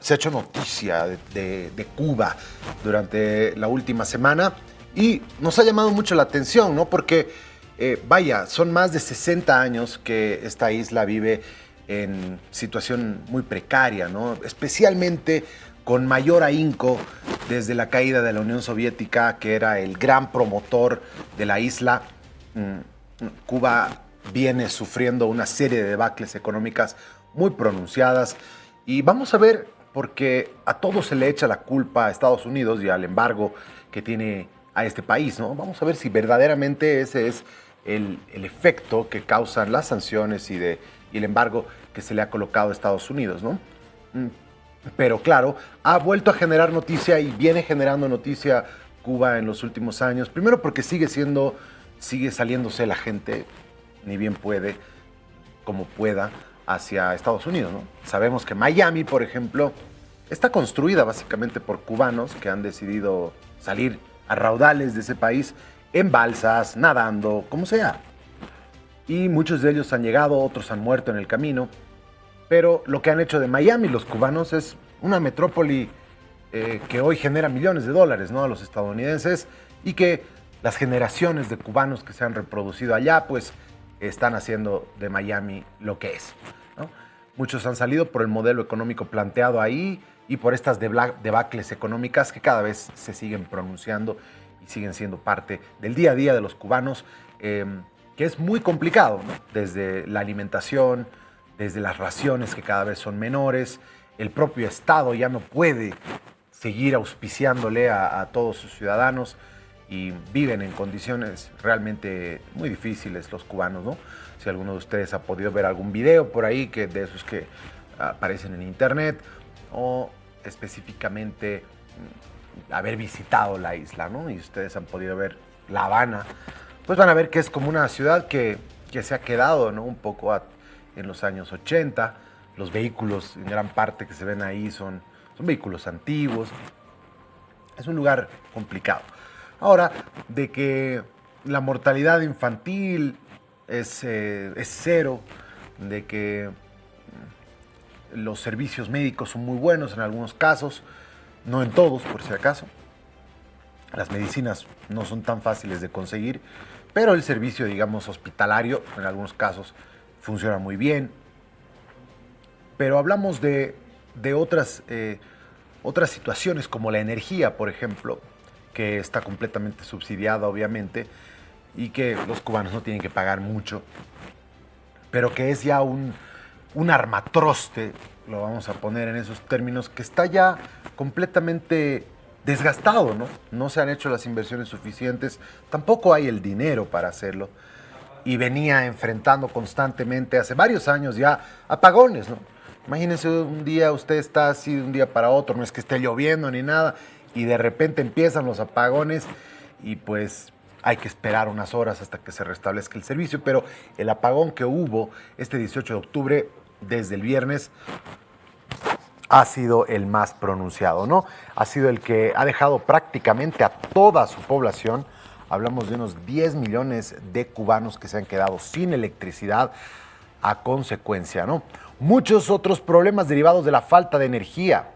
se ha hecho noticia de Cuba durante la última semana y nos ha llamado mucho la atención, ¿no? Porque, vaya, son más de 60 años que esta isla vive en situación muy precaria, ¿no? Especialmente con mayor ahínco desde la caída de la Unión Soviética, que era el gran promotor de la isla. Cuba viene sufriendo una serie de debacles económicas muy pronunciadas y vamos a ver, porque a todo se le echa la culpa a Estados Unidos y al embargo que tiene a este país, ¿no? Vamos a ver si verdaderamente ese es el efecto que causan las sanciones y el embargo que se le ha colocado a Estados Unidos, ¿no? Pero claro, ha vuelto a generar noticia y viene generando noticia Cuba en los últimos años. Primero porque sigue saliéndose la gente, ni bien puede, como pueda, hacia Estados Unidos, ¿no? Sabemos que Miami, por ejemplo, está construida básicamente por cubanos que han decidido salir a raudales de ese país en balsas, nadando, como sea. Y muchos de ellos han llegado, otros han muerto en el camino. Pero lo que han hecho de Miami los cubanos es una metrópoli que hoy genera millones de dólares, ¿no?, a los estadounidenses, y que las generaciones de cubanos que se han reproducido allá, pues están haciendo de Miami lo que es, ¿no? Muchos han salido por el modelo económico planteado ahí y por estas debacles económicas que cada vez se siguen pronunciando y siguen siendo parte del día a día de los cubanos, que es muy complicado, ¿no? Desde la alimentación, desde las raciones que cada vez son menores, el propio Estado ya no puede seguir auspiciándole a todos sus ciudadanos y viven en condiciones realmente muy difíciles los cubanos, ¿no? Si alguno de ustedes ha podido ver algún video por ahí de esos que aparecen en internet, o específicamente haber visitado la isla, ¿no? Y ustedes han podido ver La Habana, pues van a ver que es como una ciudad que se ha quedado, ¿no?, un poco en los años 80. Los vehículos, en gran parte, que se ven ahí son vehículos antiguos. Es un lugar complicado. Ahora, de que la mortalidad infantil es cero, de que los servicios médicos son muy buenos en algunos casos, no en todos, por si acaso. Las medicinas no son tan fáciles de conseguir, pero el servicio, digamos, hospitalario, en algunos casos, funciona muy bien. Pero hablamos de otras situaciones, como la energía, por ejemplo, que está completamente subsidiada, obviamente, y que los cubanos no tienen que pagar mucho, pero que es ya un armatroste, lo vamos a poner en esos términos, que está ya completamente desgastado, ¿no? No se han hecho las inversiones suficientes, tampoco hay el dinero para hacerlo, y venía enfrentando constantemente, hace varios años ya, apagones, ¿no? Imagínense, un día usted está así de un día para otro, no es que esté lloviendo ni nada, y de repente empiezan los apagones y pues hay que esperar unas horas hasta que se restablezca el servicio. Pero el apagón que hubo este 18 de octubre, desde el viernes, ha sido el más pronunciado, ¿no? Ha sido el que ha dejado prácticamente a toda su población. Hablamos de unos 10 millones de cubanos que se han quedado sin electricidad a consecuencia, ¿no? Muchos otros problemas derivados de la falta de energía.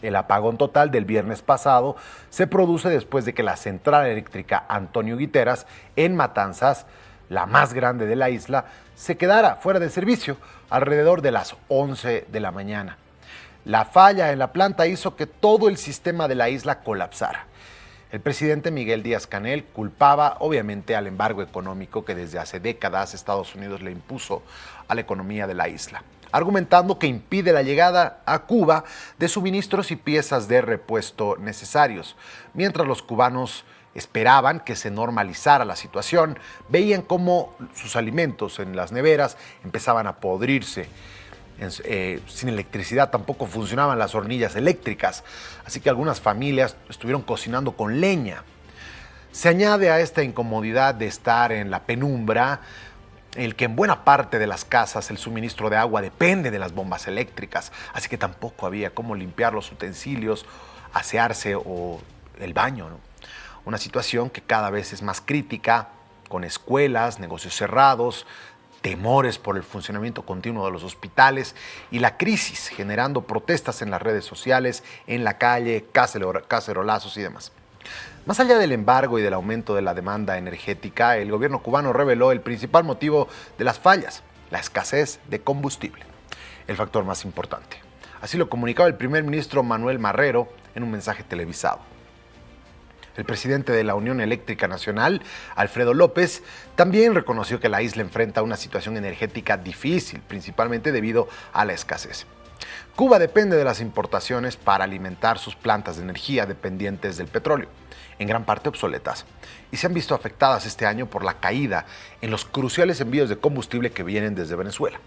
El apagón total del viernes pasado se produce después de que la central eléctrica Antonio Guiteras, en Matanzas, la más grande de la isla, se quedara fuera de servicio alrededor de las 11 de la mañana. La falla en la planta hizo que todo el sistema de la isla colapsara. El presidente Miguel Díaz-Canel culpaba obviamente al embargo económico que desde hace décadas Estados Unidos le impuso a la economía de la isla, argumentando que impide la llegada a Cuba de suministros y piezas de repuesto necesarios. Mientras los cubanos esperaban que se normalizara la situación, veían cómo sus alimentos en las neveras empezaban a podrirse. Sin electricidad tampoco funcionaban las hornillas eléctricas, así que algunas familias estuvieron cocinando con leña. Se añade a esta incomodidad de estar en la penumbra el que en buena parte de las casas el suministro de agua depende de las bombas eléctricas, así que tampoco había cómo limpiar los utensilios, asearse o el baño, ¿no? Una situación que cada vez es más crítica, con escuelas, negocios cerrados, temores por el funcionamiento continuo de los hospitales y la crisis, generando protestas en las redes sociales, en la calle, cacerolazos y demás. Más allá del embargo y del aumento de la demanda energética, el gobierno cubano reveló el principal motivo de las fallas: la escasez de combustible, el factor más importante. Así lo comunicaba el primer ministro Manuel Marrero en un mensaje televisado. El presidente de la Unión Eléctrica Nacional, Alfredo López, también reconoció que la isla enfrenta una situación energética difícil, principalmente debido a la escasez. Cuba depende de las importaciones para alimentar sus plantas de energía dependientes del petróleo, en gran parte obsoletas, y se han visto afectadas este año por la caída en los cruciales envíos de combustible que vienen desde Venezuela.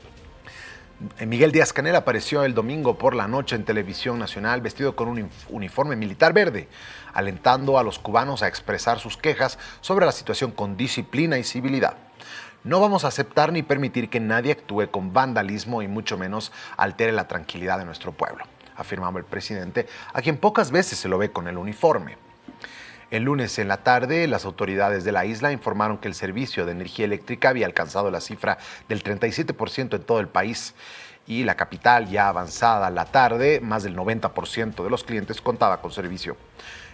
Miguel Díaz-Canel apareció el domingo por la noche en Televisión Nacional vestido con un uniforme militar verde, alentando a los cubanos a expresar sus quejas sobre la situación con disciplina y civilidad. No vamos a aceptar ni permitir que nadie actúe con vandalismo y mucho menos altere la tranquilidad de nuestro pueblo, afirmaba el presidente, a quien pocas veces se lo ve con el uniforme. El lunes en la tarde, las autoridades de la isla informaron que el servicio de energía eléctrica había alcanzado la cifra del 37% en todo el país y la capital, ya avanzada la tarde, más del 90% de los clientes contaba con servicio.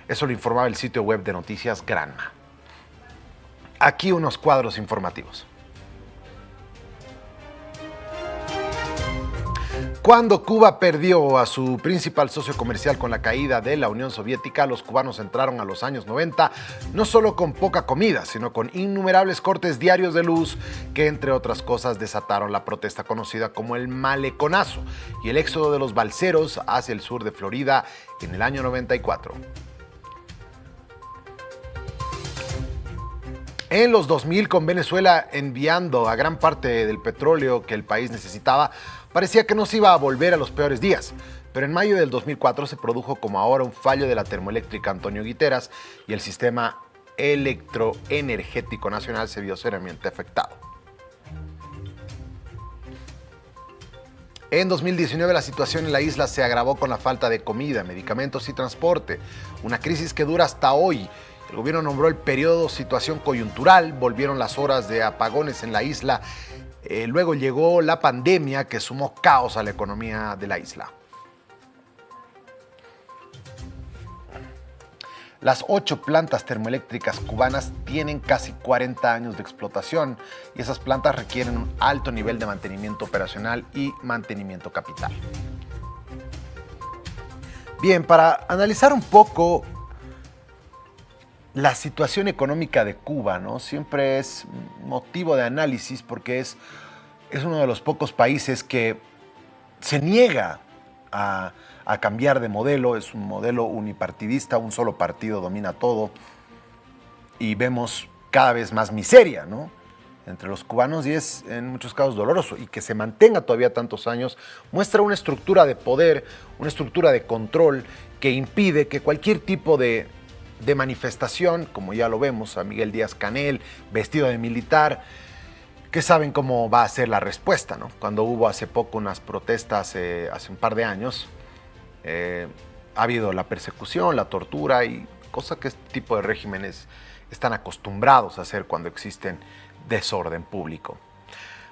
Eso lo informaba el sitio web de noticias Granma. Aquí unos cuadros informativos. Cuando Cuba perdió a su principal socio comercial con la caída de la Unión Soviética, los cubanos entraron a los años 90 no solo con poca comida, sino con innumerables cortes diarios de luz que, entre otras cosas, desataron la protesta conocida como el Maleconazo y el éxodo de los balseros hacia el sur de Florida en el año 94. En los 2000, con Venezuela enviando a gran parte del petróleo que el país necesitaba, parecía que no se iba a volver a los peores días. Pero en mayo del 2004 se produjo como ahora un fallo de la termoeléctrica Antonio Guiteras y el sistema electroenergético nacional se vio seriamente afectado. En 2019 la situación en la isla se agravó con la falta de comida, medicamentos y transporte, una crisis que dura hasta hoy. El gobierno nombró el periodo situación coyuntural, volvieron las horas de apagones en la isla, luego llegó la pandemia que sumó caos a la economía de la isla. Las 8 plantas termoeléctricas cubanas tienen casi 40 años de explotación y esas plantas requieren un alto nivel de mantenimiento operacional y mantenimiento capital. Bien, para analizar un poco la situación económica de Cuba, ¿no? Siempre es motivo de análisis porque es uno de los pocos países que se niega a cambiar de modelo. Es un modelo unipartidista, un solo partido domina todo y vemos cada vez más miseria, ¿no?, entre los cubanos, y es en muchos casos doloroso, y que se mantenga todavía tantos años muestra una estructura de poder, una estructura de control que impide que cualquier tipo de manifestación, como ya lo vemos a Miguel Díaz-Canel vestido de militar, que saben cómo va a ser la respuesta, ¿no? Cuando hubo hace poco unas protestas, hace un par de años, ha habido la persecución, la tortura y cosa que este tipo de regímenes están acostumbrados a hacer cuando existen desorden público.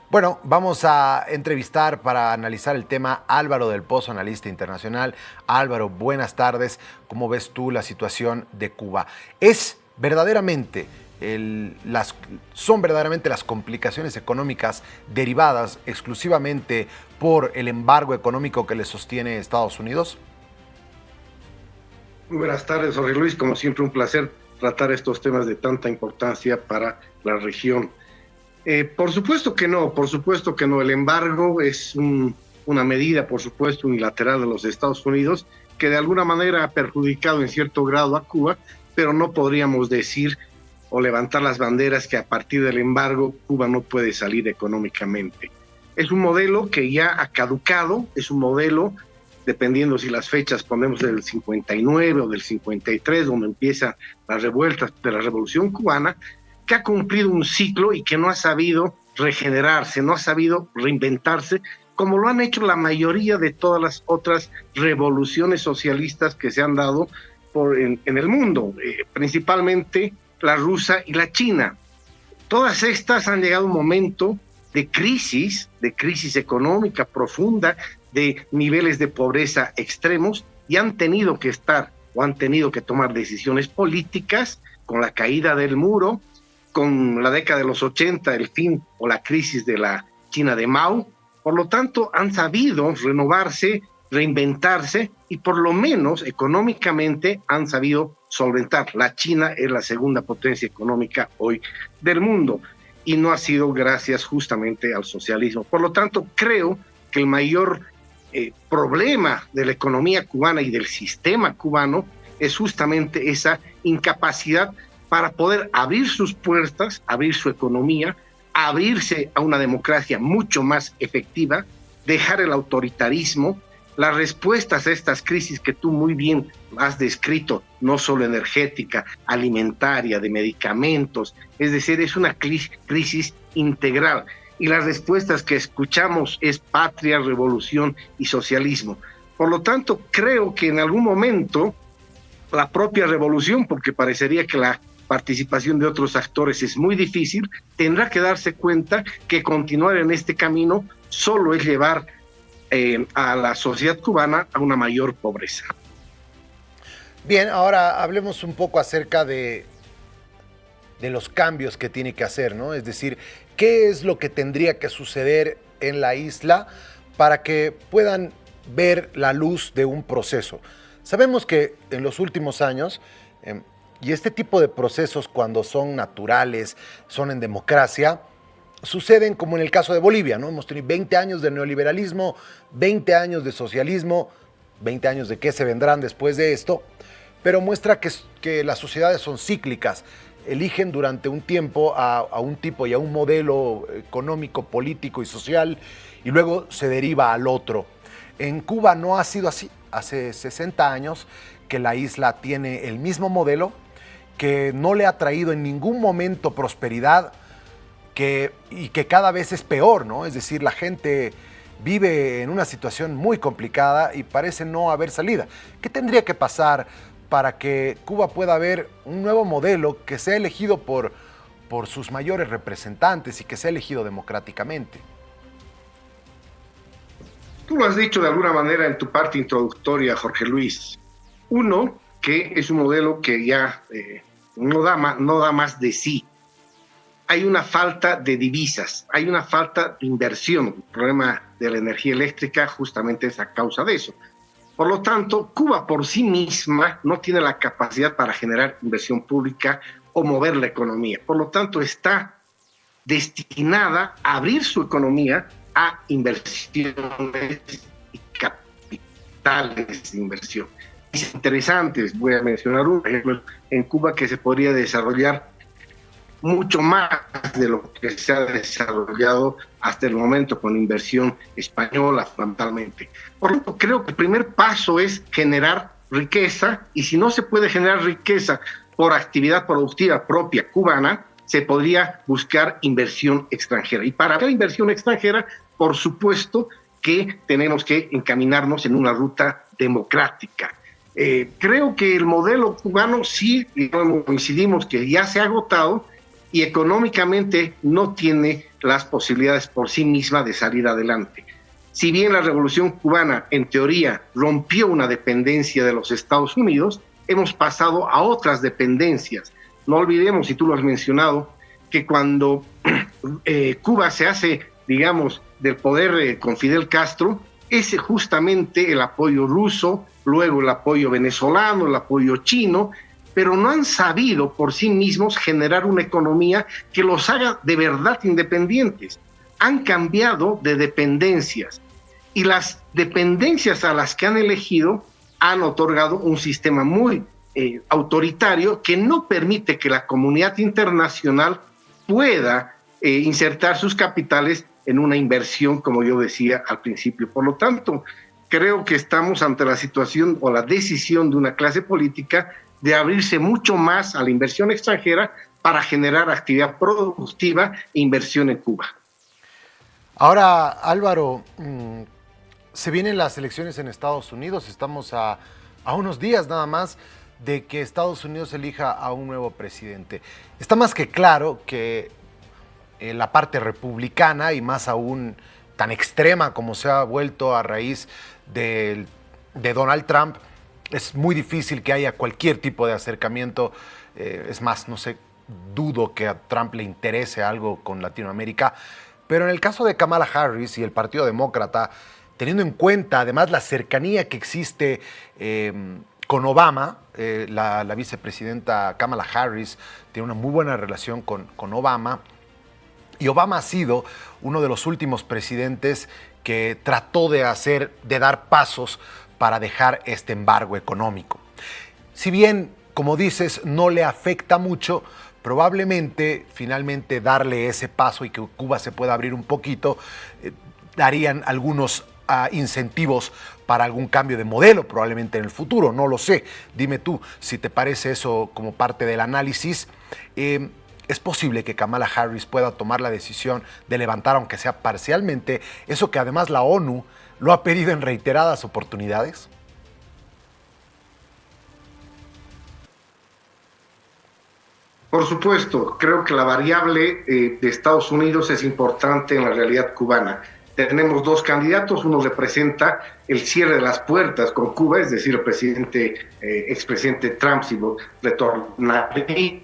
Bueno, vamos a entrevistar para analizar el tema Álvaro del Pozo, analista internacional. Álvaro, buenas tardes. ¿Cómo ves tú la situación de Cuba? ¿Son verdaderamente las complicaciones económicas derivadas exclusivamente por el embargo económico que le sostiene Estados Unidos? Muy buenas tardes, Jorge Luis. Como siempre, un placer tratar estos temas de tanta importancia para la región. Por supuesto que no. El embargo es una medida, por supuesto, unilateral de los Estados Unidos que de alguna manera ha perjudicado en cierto grado a Cuba, pero no podríamos decir o levantar las banderas que a partir del embargo Cuba no puede salir económicamente. Es un modelo que ya ha caducado, es un modelo, dependiendo si las fechas ponemos del 59 o del 53, donde empiezan las revueltas de la Revolución Cubana, que ha cumplido un ciclo y que no ha sabido regenerarse, no ha sabido reinventarse, como lo han hecho la mayoría de todas las otras revoluciones socialistas que se han dado en el mundo, principalmente la rusa y la china. Todas estas han llegado a un momento de crisis económica profunda, de niveles de pobreza extremos, y han tenido que estar o han tenido que tomar decisiones políticas con la caída del muro, con la década de los 80, el fin o la crisis de la China de Mao. Por lo tanto, han sabido renovarse, reinventarse y por lo menos económicamente han sabido solventar. La China es la segunda potencia económica hoy del mundo y no ha sido gracias justamente al socialismo. Por lo tanto, creo que el mayor problema de la economía cubana y del sistema cubano es justamente esa incapacidad para poder abrir sus puertas, abrir su economía, abrirse a una democracia mucho más efectiva, dejar el autoritarismo. Las respuestas a estas crisis que tú muy bien has descrito, no solo energética, alimentaria, de medicamentos, es decir, es una crisis integral. Y las respuestas que escuchamos es patria, revolución y socialismo. Por lo tanto, creo que en algún momento la propia revolución, porque parecería que la participación de otros actores es muy difícil, tendrá que darse cuenta que continuar en este camino solo es llevar a la sociedad cubana a una mayor pobreza. Bien, ahora hablemos un poco acerca de los cambios que tiene que hacer, ¿no? Es decir, ¿qué es lo que tendría que suceder en la isla para que puedan ver la luz de un proceso? Sabemos que en los últimos años, y este tipo de procesos cuando son naturales, son en democracia, suceden como en el caso de Bolivia, ¿no? Hemos tenido 20 años de neoliberalismo, 20 años de socialismo, 20 años de qué se vendrán después de esto, pero muestra que las sociedades son cíclicas, eligen durante un tiempo a un tipo y a un modelo económico, político y social, y luego se deriva al otro. En Cuba no ha sido así. Hace 60 años que la isla tiene el mismo modelo, que no le ha traído en ningún momento prosperidad, y que cada vez es peor, ¿no? Es decir, la gente vive en una situación muy complicada y parece no haber salida. ¿Qué tendría que pasar para que Cuba pueda ver un nuevo modelo que sea elegido por sus mayores representantes y que sea elegido democráticamente? Tú lo has dicho de alguna manera en tu parte introductoria, Jorge Luis. Uno, que es un modelo que ya no da más de sí. Hay una falta de divisas, hay una falta de inversión. El problema de la energía eléctrica justamente es a causa de eso. Por lo tanto, Cuba por sí misma no tiene la capacidad para generar inversión pública o mover la economía. Por lo tanto, está destinada a abrir su economía a inversiones y capitales de inversión. Es interesante, voy a mencionar un ejemplo en Cuba que se podría desarrollar mucho más de lo que se ha desarrollado hasta el momento con inversión española fundamentalmente. Por lo tanto, creo que el primer paso es generar riqueza, y si no se puede generar riqueza por actividad productiva propia cubana, se podría buscar inversión extranjera. Y para la inversión extranjera, por supuesto que tenemos que encaminarnos en una ruta democrática. Creo que el modelo cubano sí, coincidimos que ya se ha agotado y económicamente no tiene las posibilidades por sí misma de salir adelante. Si bien la Revolución Cubana, en teoría, rompió una dependencia de los Estados Unidos, hemos pasado a otras dependencias. No olvidemos, y tú lo has mencionado, que cuando Cuba se hace, digamos, del poder con Fidel Castro, es justamente el apoyo ruso, luego el apoyo venezolano, el apoyo chino, pero no han sabido por sí mismos generar una economía que los haga de verdad independientes. Han cambiado de dependencias y las dependencias a las que han elegido han otorgado un sistema muy autoritario que no permite que la comunidad internacional pueda insertar sus capitales en una inversión, como yo decía al principio. Por lo tanto, creo que estamos ante la situación o la decisión de una clase política de abrirse mucho más a la inversión extranjera para generar actividad productiva e inversión en Cuba. Ahora, Álvaro, se vienen las elecciones en Estados Unidos, estamos a unos días nada más de que Estados Unidos elija a un nuevo presidente. Está más que claro que la parte republicana y más aún tan extrema como se ha vuelto a raíz de Donald Trump, es muy difícil que haya cualquier tipo de acercamiento. Es más, no sé, dudo que a Trump le interese algo con Latinoamérica. Pero en el caso de Kamala Harris y el Partido Demócrata, teniendo en cuenta además la cercanía que existe con Obama, la vicepresidenta Kamala Harris tiene una muy buena relación con Obama, y Obama ha sido uno de los últimos presidentes que trató de dar pasos para dejar este embargo económico. Si bien, como dices, no le afecta mucho, probablemente finalmente darle ese paso y que Cuba se pueda abrir un poquito, darían algunos incentivos para algún cambio de modelo probablemente en el futuro, no lo sé. Dime tú si te parece eso como parte del análisis. Es posible que Kamala Harris pueda tomar la decisión de levantar, aunque sea parcialmente, eso que además la ONU lo ha pedido en reiteradas oportunidades. Por supuesto, creo que la variable de Estados Unidos es importante en la realidad cubana. Tenemos dos candidatos, uno representa el cierre de las puertas con Cuba, es decir, el expresidente Trump, si retornaría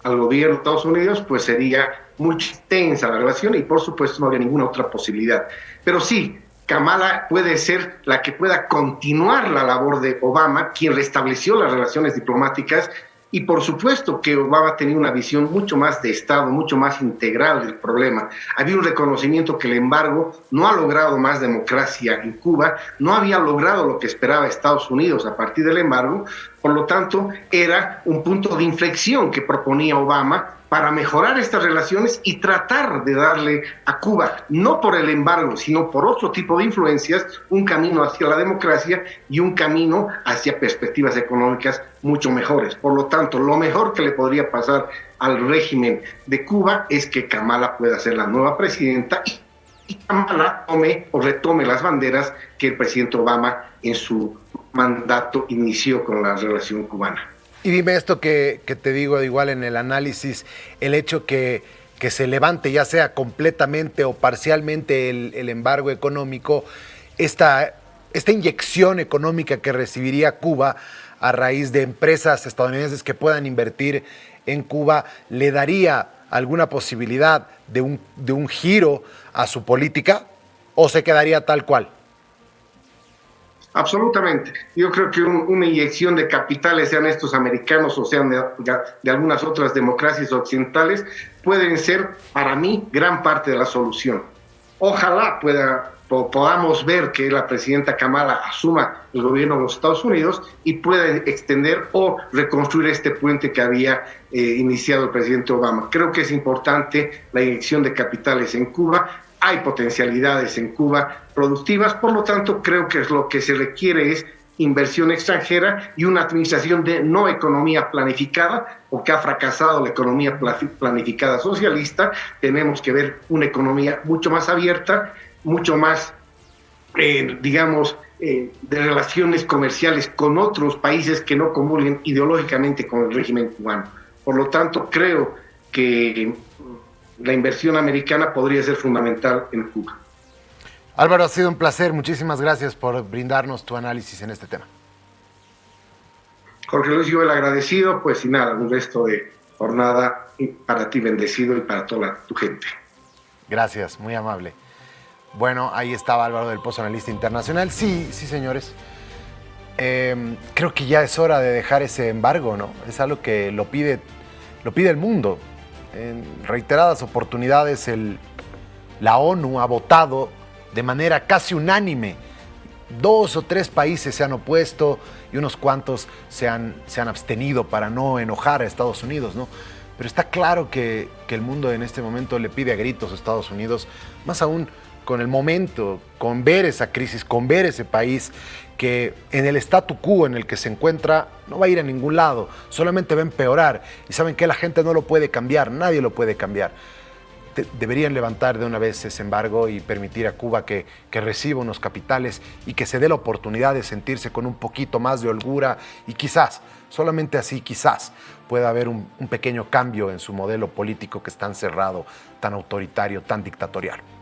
al gobierno de Estados Unidos, pues sería muy tensa la relación y por supuesto no habría ninguna otra posibilidad. Pero sí, Kamala puede ser la que pueda continuar la labor de Obama, quien restableció las relaciones diplomáticas, y por supuesto que Obama tenía una visión mucho más de Estado, mucho más integral del problema. Había un reconocimiento que el embargo no ha logrado más democracia en Cuba, no había logrado lo que esperaba Estados Unidos a partir del embargo, por lo tanto era un punto de inflexión que proponía Obama para mejorar estas relaciones y tratar de darle a Cuba, no por el embargo, sino por otro tipo de influencias, un camino hacia la democracia y un camino hacia perspectivas económicas mucho mejores. Por lo tanto, lo mejor que le podría pasar al régimen de Cuba es que Kamala pueda ser la nueva presidenta y Kamala tome o retome las banderas que el presidente Obama en su mandato inició con la relación cubana. Y dime esto que te digo igual en el análisis, el hecho que se levante ya sea completamente o parcialmente el embargo económico, esta inyección económica que recibiría Cuba a raíz de empresas estadounidenses que puedan invertir en Cuba, ¿le daría alguna posibilidad de un giro a su política o se quedaría tal cual? Absolutamente. Yo creo que una inyección de capitales, sean estos americanos o sean de algunas otras democracias occidentales, pueden ser, para mí, gran parte de la solución. Ojalá podamos ver que la presidenta Kamala asuma el gobierno de los Estados Unidos y pueda extender o reconstruir este puente que había iniciado el presidente Obama. Creo que es importante la inyección de capitales en Cuba. Hay potencialidades en Cuba productivas, por lo tanto creo que lo que se requiere es inversión extranjera y una administración de no economía planificada, porque ha fracasado la economía planificada socialista. Tenemos que ver una economía mucho más abierta, mucho más, de relaciones comerciales con otros países que no comulguen ideológicamente con el régimen cubano. Por lo tanto, creo que la inversión americana podría ser fundamental en Cuba. Álvaro, ha sido un placer. Muchísimas gracias por brindarnos tu análisis en este tema. Jorge Luis, yo el agradecido, pues y nada, un resto de jornada para ti bendecido y para toda tu gente. Gracias, muy amable. Bueno, ahí estaba Álvaro del Pozo, analista internacional. Sí, señores. Creo que ya es hora de dejar ese embargo, ¿no? Es algo que lo pide el mundo. En reiteradas oportunidades la ONU ha votado de manera casi unánime. 2 o 3 países se han opuesto y unos cuantos se han abstenido para no enojar a Estados Unidos, ¿no? Pero está claro que el mundo en este momento le pide a gritos a Estados Unidos, más aún con el momento, con ver esa crisis, con ver ese país que en el statu quo en el que se encuentra no va a ir a ningún lado, solamente va a empeorar. Y saben que la gente no lo puede cambiar, nadie lo puede cambiar. deberían levantar de una vez ese embargo y permitir a Cuba que reciba unos capitales y que se dé la oportunidad de sentirse con un poquito más de holgura y quizás, solamente así, quizás pueda haber un pequeño cambio en su modelo político que es tan cerrado, tan autoritario, tan dictatorial.